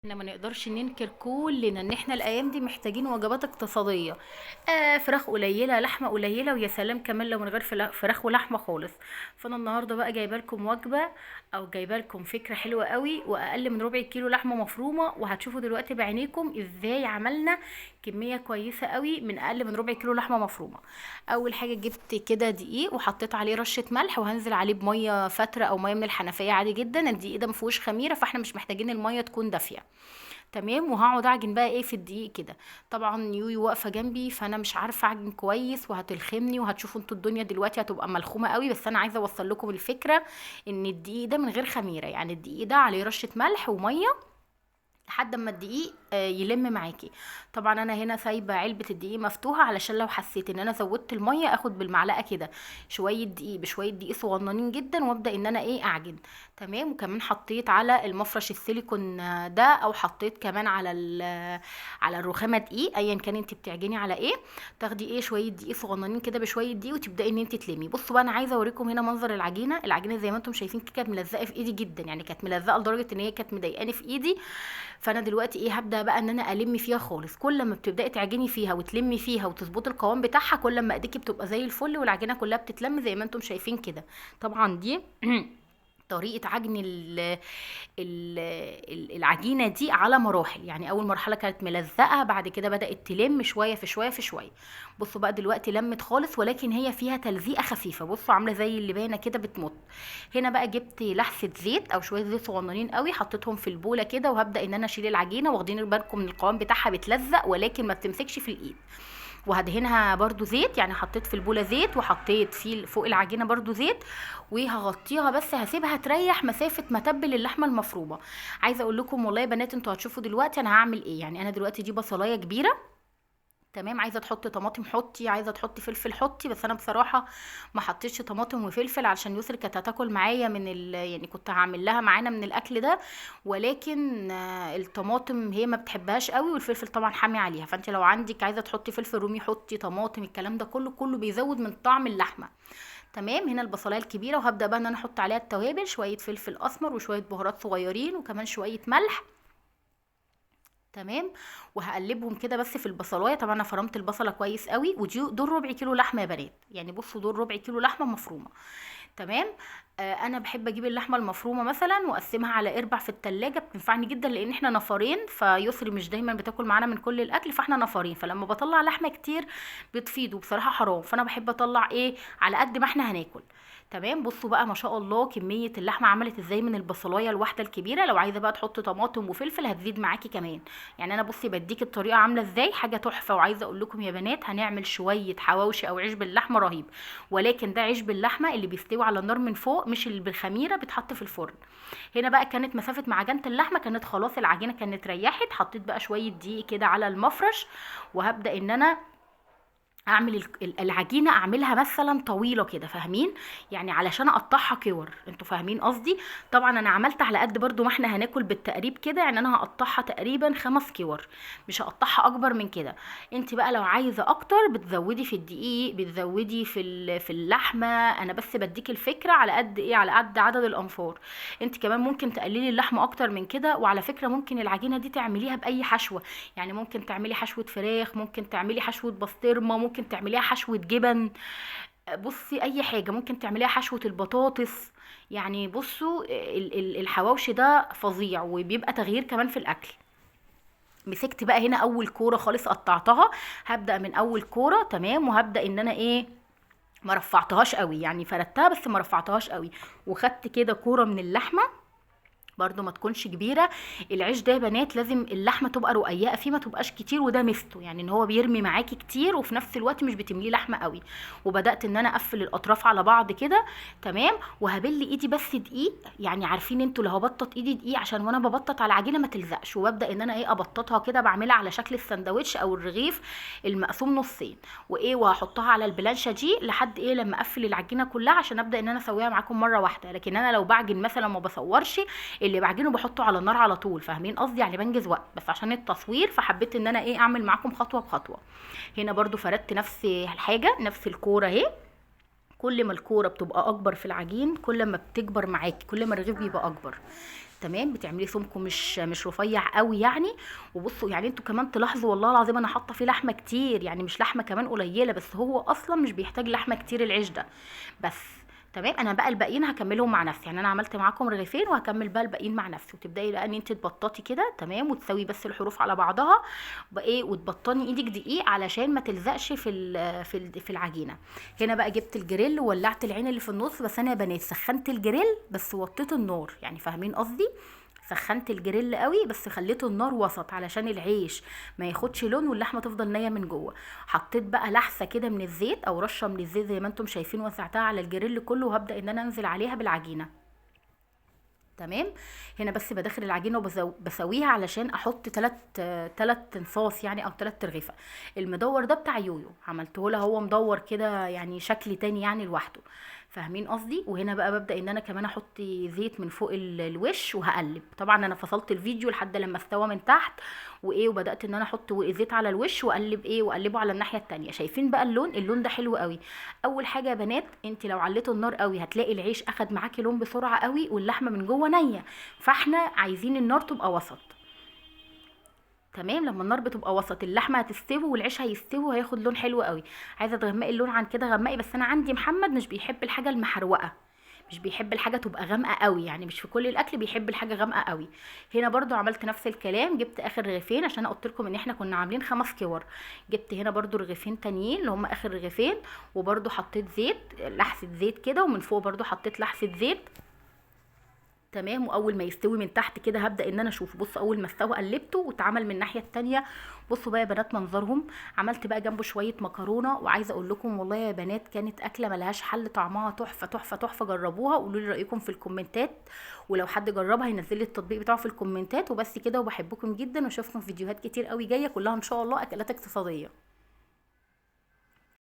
احنا ما نقدرش ننكر كلنا ان احنا الايام دي محتاجين وجبات اقتصاديه. فراخ قليله، لحمه قليله، ويا سلام كمان لو من غير فراخ ولحمه خالص. فانا النهارده بقى جايبه لكم وجبه، او جايبه لكم فكره حلوه قوي، واقل من ربع كيلو لحمه مفرومه، وهتشوفوا دلوقتي بعينيكم ازاي عملنا كميه كويسه قوي من اقل من ربع كيلو لحمه مفرومه. اول حاجه جبت كده دقيق وحطيت عليه رشه ملح، وهنزل عليه بميه فتره او ميه من الحنفيه عادي جدا. الدقيق ده مفيهوش خميره، فاحنا مش محتاجين الميه تكون دافيه. تمام، وهقعد اعجن بقى ايه في الدقيق كده. طبعا يوي واقفه جنبي، فانا مش عارفه اعجن كويس وهتلخمني، وهتشوفوا انتوا الدنيا دلوقتي هتبقى ملخومه قوي، بس انا عايزه اوصل لكم الفكره ان الدقيق ده من غير خميره، يعني الدقيق ده عليه رشه ملح وميه لحد اما الدقيق يلم معاكي. طبعا انا هنا سايبه علبه الدقيق مفتوحه علشان لو حسيت ان انا زودت الميه اخد بالمعلقه كده شويه دقيق بشويه دقيق صغننين جدا، وابدا ان انا ايه اعجن. تمام، وكمان حطيت على المفرش السيليكون ده، او حطيت كمان على على الرخامه دقيق، ايا كان انت بتعجني على ايه. تاخدي ايه شويه دقيق صغننين كده بشويه دقيق، وتبداي ان انت تلمي. بصوا بقى، انا عايزه اوريكم هنا منظر العجينه زي ما انتم شايفين كده، كانت ملزقه في ايدي جدا، يعني كانت ملزقه لدرجه ان هي كانت مضايقاني في ايدي. فانا دلوقتي ايه هبدا بقى ان انا الم فيها خالص. كل ما بتبداي تعجني فيها وتلمي فيها وتظبطي القوام بتاعها، كل ما ايديكي بتبقى زي الفل، والعجينه كلها بتتلم زي ما انتم شايفين كده. طبعا دي طريقة عجن العجينة دي على مراحل. يعني أول مرحلة كانت ملزقة، بعد كده بدأت تلم شوية في شوية في شوية. بصوا بقى دلوقتي لمت خالص، ولكن هي فيها تلزيقة خفيفة. بصوا عاملة زي اللي باينة كده بتمط. هنا بقى جبت لحسة زيت أو شوية زيت صغننين قوي، حطيتهم في البولة كده، وهبدأ إن أنا أشيل العجينة. واخدين بالكم من القوام بتاعها بتلزق، ولكن ما بتمسكش في الإيد. وهدهنها برضو زيت، يعني حطيت في البولة زيت، وحطيت في فوق العجينة برضو زيت. وهغطيها، بس هسيبها تريح مسافة ما تبل اللحمة المفرومة. عايزة اقول لكم والله يا بنات، انتوا هتشوفوا دلوقتي انا هعمل ايه. يعني انا دلوقتي دي بصلاية كبيرة، تمام. عايزه تحطي طماطم حطي، عايزه تحطي فلفل حطي، بس انا بصراحه ما حطيتش طماطم وفلفل علشان يسري كانت هتاكل معايا من يعني كنت هعمل لها معانا من الاكل ده. ولكن الطماطم هي ما بتحبهاش قوي، والفلفل طبعا حامي عليها. فانت لو عندك عايزه تحطي فلفل رومي حطي، طماطم، الكلام ده كله كله بيزود من طعم اللحمه. تمام، هنا البصلايه الكبيره، وهبدا بقى ان انا احط عليها التوابل، شويه فلفل اسمر وشويه بهارات صغيرين وكمان شويه ملح. تمام، وهقلبهم كده بس في البصلايه. طبعا انا فرمت البصله كويس قوي، دول ربع كيلو لحمه يا بنات، يعني بصوا دول ربع كيلو لحمه مفرومه. تمام. انا بحب اجيب اللحمه المفرومه مثلا واقسمها على اربع في التلاجة، بتنفعني جدا لان احنا نفرين، فيسري مش دايما بتاكل معانا من كل الاكل، فاحنا نفرين، فلما بطلع لحمه كتير بتفيض، وبصراحه حرام، فانا بحب اطلع ايه على قد ما احنا هناكل. تمام، بصوا بقى ما شاء الله كميه اللحمه عملت ازاي من البصلايه الواحده الكبيره. لو عايزه بقى تحط طماطم وفلفل هتزيد معاكي كمان. يعني انا بصي بديك الطريقه عامله ازاي، حاجه تحفه. وعايزه اقول لكم يا بنات، هنعمل شويه حواوشي او عيش باللحمه رهيب. ولكن ده عيش باللحمه اللي بيستوي على النار من فوق، مش اللي بالخميره بيتحط في الفرن. هنا بقى كانت مسافه معجنه اللحمه كانت خلاص، العجينه كانت ريحت، حطيت بقى شويه دقيق كده على المفرش. وهبدا ان انا اعمل العجينه اعملها مثلا طويله كده، فاهمين؟ يعني علشان اقطعها كور، انتوا فاهمين قصدي؟ طبعا انا عملت على قد برضو ما احنا هناكل بالتقريب كده، يعني انا هقطعها تقريبا 5 كور، مش هقطعها اكبر من كده. انت بقى لو عايزه اكتر بتزودي في الدقيق، بتزودي في في اللحمه. انا بس بديك الفكره على قد ايه، على قد عدد الانفار. انت كمان ممكن تقللي اللحمه اكتر من كده. وعلى فكره ممكن العجينه دي تعمليها باي حشوه، يعني ممكن تعملي حشوه فراخ، ممكن تعملي حشوه بسطرمه، ممكن تعمليها حشوة جبن. بصي اي حاجة ممكن تعمليها حشوة البطاطس. يعني بصوا الحواوشي ده فظيع، وبيبقى تغيير كمان في الاكل. مسكت بقى هنا اول كورة خالص قطعتها، هبدأ من اول كورة. تمام، وهبدأ ان انا ايه ما رفعتهاش قوي، يعني فردتها بس ما رفعتهاش قوي. وخدت كده كورة من اللحمة برضو ما تكونش كبيره. العيش ده يا بنات لازم اللحمه تبقى رقيقه فيه، ما تبقاش كتير، وده ميزته يعني ان هو بيرمي معاكي كتير، وفي نفس الوقت مش بتمليه لحمه قوي. وبدات ان انا اقفل الاطراف على بعض كده. تمام، وهبل ايدي بس دقيق، يعني عارفين انتوا لو هبطط ايدي دقيق عشان وانا ببطط على العجينه ما تلزقش. وببدا ان انا ايه ابططها كده، بعملها على شكل السندوتش او الرغيف المقسوم نصين. وايه وهحطها على البلانشه دي لحد ايه لما اقفل العجينه كلها، عشان ابدا ان انا اسويها معاكم مره واحده. لكن انا لو بعجن مثلا ما بصورش، اللي بعجنه بحطه على النار على طول، فاهمين قصدي؟ يعني بنجز وقت، بس عشان التصوير فحبيت ان انا ايه اعمل معاكم خطوه بخطوه. هنا برضو فردت نفس الحاجه، نفس الكوره اهي. كل ما الكوره بتبقى اكبر في العجين، كل ما بتكبر معاكي، كل ما الرغيف بيبقى اكبر. تمام، بتعملي سمكه مش رفيع قوي يعني. وبصوا يعني انتوا كمان تلاحظوا والله العظيم انا حاطه فيه لحمه كتير، يعني مش لحمه كمان قليله، بس هو اصلا مش بيحتاج لحمه كتير العيش ده. بس تمام، انا بقى الباقيين هكملهم مع نفسي، يعني انا عملت معاكم رغيفين وهكمل بقى الباقيين مع نفسي. وتبداي بقى ان انت تبططي كده تمام، وتسوي بس الحروف على بعضها بقى ايه، وتبطني ايدك دقيق علشان ما تلزقش في العجينه. هنا بقى جبت الجريل وولعت العين اللي في النص، بس انا يا بنات سخنت الجريل بس وطيت النار، يعني فاهمين قصدي؟ سخنت الجريل قوي بس خليته النار وسط علشان العيش ما ياخدش لون واللحمه تفضل نيه من جوه. حطيت بقى لحسه كده من الزيت او رشه من الزيت زي ما انتم شايفين، وسعتها على الجريل كله، وهبدا ان انا انزل عليها بالعجينه. تمام. هنا بس بدخل العجينه وبسويها علشان احط تلات انصاص يعني، او تلات ترغيفه. المدور ده بتاع يويو، عملته لها هو مدور كده يعني شكل تاني يعني لوحده، فاهمين قصدي؟ وهنا بقى ببدا ان انا كمان احط زيت من فوق الوش وهقلب. طبعا انا فصلت الفيديو لحد لما استوى من تحت وايه، وبدات ان انا احط زيت على الوش واقلب ايه، واقلبه على الناحيه التانية. شايفين بقى اللون ده حلو قوي. اول حاجه يا بنات، انت لو عليتوا النار قوي هتلاقي العيش اخد معاكي لون بسرعه قوي واللحمه من جوه نيه، فاحنا عايزين النار تبقى وسط. تمام، لما النار بتبقى وسط اللحمه هتستوي والعيش هيستوي وهياخد لون حلو قوي. عايزه تغمقي اللون عن كده غمقي، بس انا عندي محمد مش بيحب الحاجه المحروقه، مش بيحب الحاجه تبقى غامقه قوي، يعني مش في كل الاكل بيحب الحاجه غامقه قوي. هنا برضو عملت نفس الكلام، جبت اخر رغيفين عشان قلت لكم ان احنا كنا عاملين 5 كور. جبت هنا برضو رغيفين تانيين اللي هم اخر رغيفين، وبرضو حطيت زيت، لحسه زيت كده، ومن فوق برضو حطيت لحسه زيت. تمام، واول ما يستوي من تحت كده هبدا ان انا اشوف. بصوا اول ما استوى قلبته واتعمل من الناحيه التانية. بصوا بقى يا بنات منظرهم. عملت بقى جنبه شويه مكرونه، وعايزه اقول لكم والله يا بنات كانت اكله ملهاش حل، طعمها تحفه تحفه تحفه. جربوها وقولوا لي رايكم في الكومنتات، ولو حد جربها هينزل لي التطبيق بتاعه في الكومنتات. وبس كده، وبحبكم جدا، واشوفكم في فيديوهات كتير قوي جايه كلها ان شاء الله اكلات اقتصاديه.